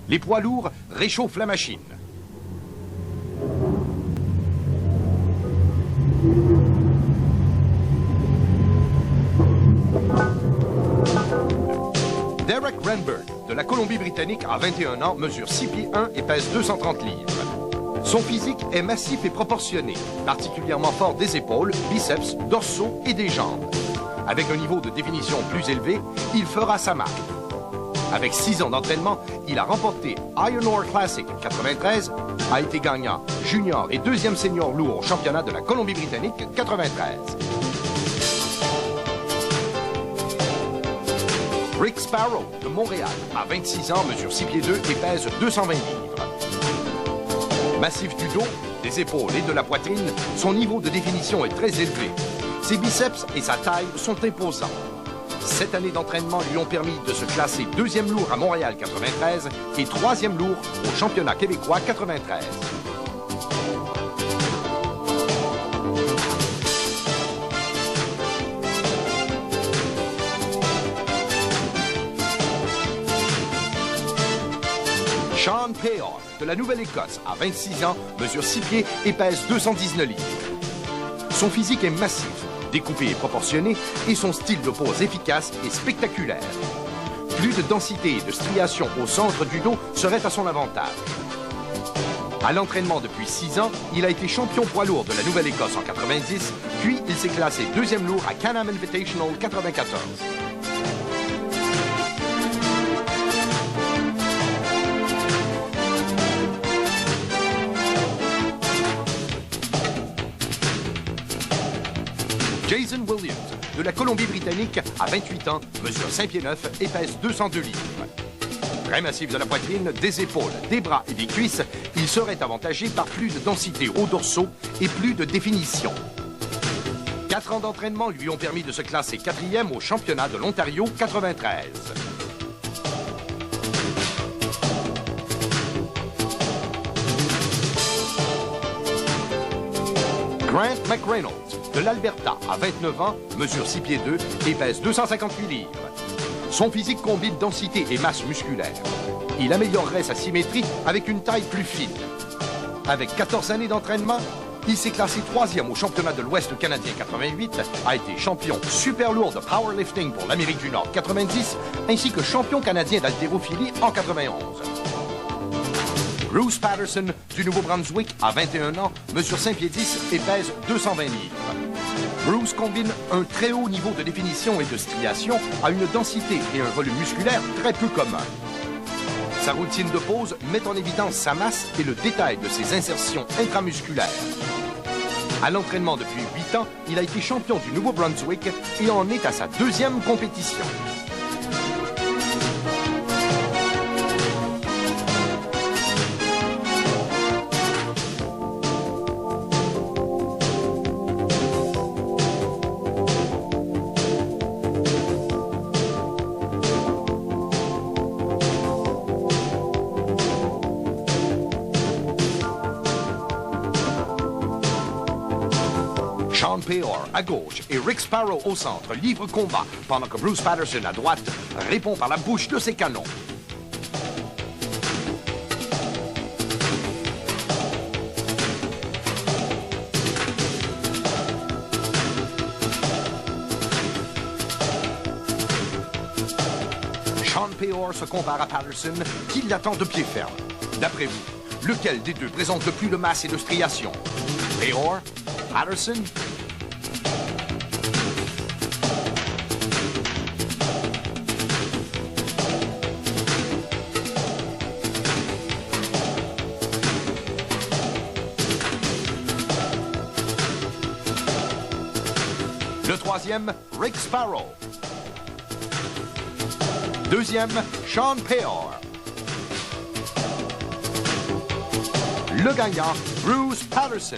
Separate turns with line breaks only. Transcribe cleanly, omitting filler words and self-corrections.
Les poids lourds réchauffent la machine. Derek Renberg, de la Colombie-Britannique, à 21 ans, mesure 6 pieds 1 et pèse 230 livres. Son physique est massif et proportionné, particulièrement fort des épaules, biceps, dorsaux et des jambes. Avec un niveau de définition plus élevé, il fera sa marque. Avec 6 ans d'entraînement, il a remporté Iron Ore Classic 93, a été gagnant junior et deuxième senior lourd au championnat de la Colombie-Britannique 93. Rick Sparrow, de Montréal, à 26 ans, mesure 6 pieds 2 et pèse 220 livres. Massif du dos, des épaules et de la poitrine, son niveau de définition est très élevé. Ses biceps et sa taille sont imposants. 7 années d'entraînement lui ont permis de se classer deuxième lourd à Montréal 93 et troisième lourd au championnat québécois 93. Sean Payor, de la Nouvelle-Écosse, à 26 ans, mesure 6 pieds et pèse 219 livres. Son physique est massif, découpé et proportionné, et son style de pose efficace et spectaculaire. Plus de densité et de striation au centre du dos serait à son avantage. À l'entraînement depuis 6 ans, il a été champion poids lourd de la Nouvelle-Écosse en 90, puis il s'est classé deuxième lourd à Can-Am Invitational 94. Jason Williams, de la Colombie-Britannique, à 28 ans, mesure 5 pieds 9 et pèse 202 livres. Très massif de la poitrine, des épaules, des bras et des cuisses, il serait avantagé par plus de densité au dorsaux et plus de définition. 4 ans d'entraînement lui ont permis de se classer 4e au championnat de l'Ontario 93. Grant McReynolds, de l'Alberta, à 29 ans, mesure 6 pieds 2 et pèse 258 livres. Son physique combine densité et masse musculaire. Il améliorerait sa symétrie avec une taille plus fine. Avec 14 années d'entraînement, il s'est classé 3e au championnat de l'Ouest canadien 88, a été champion super lourd de powerlifting pour l'Amérique du Nord 90, ainsi que champion canadien d'haltérophilie en 91. Bruce Patterson, du Nouveau-Brunswick, à 21 ans, mesure 5 pieds 10 et pèse 220 livres. Bruce combine un très haut niveau de définition et de striation à une densité et un volume musculaire très peu communs. Sa routine de pose met en évidence sa masse et le détail de ses insertions intramusculaires. À l'entraînement depuis 8 ans, il a été champion du Nouveau-Brunswick et en est à sa 2e compétition. Sean Payor à gauche et Rick Sparrow au centre livrent combat, pendant que Bruce Patterson à droite répond par la bouche de ses canons. Sean Payor se compare à Patterson, qui l'attend de pied ferme. D'après vous, lequel des deux présente le plus de masse et de striation? Payor? Patterson? Le troisième, Rick Sparrow. Deuxième, Sean Payor. Le gagnant, Bruce Patterson.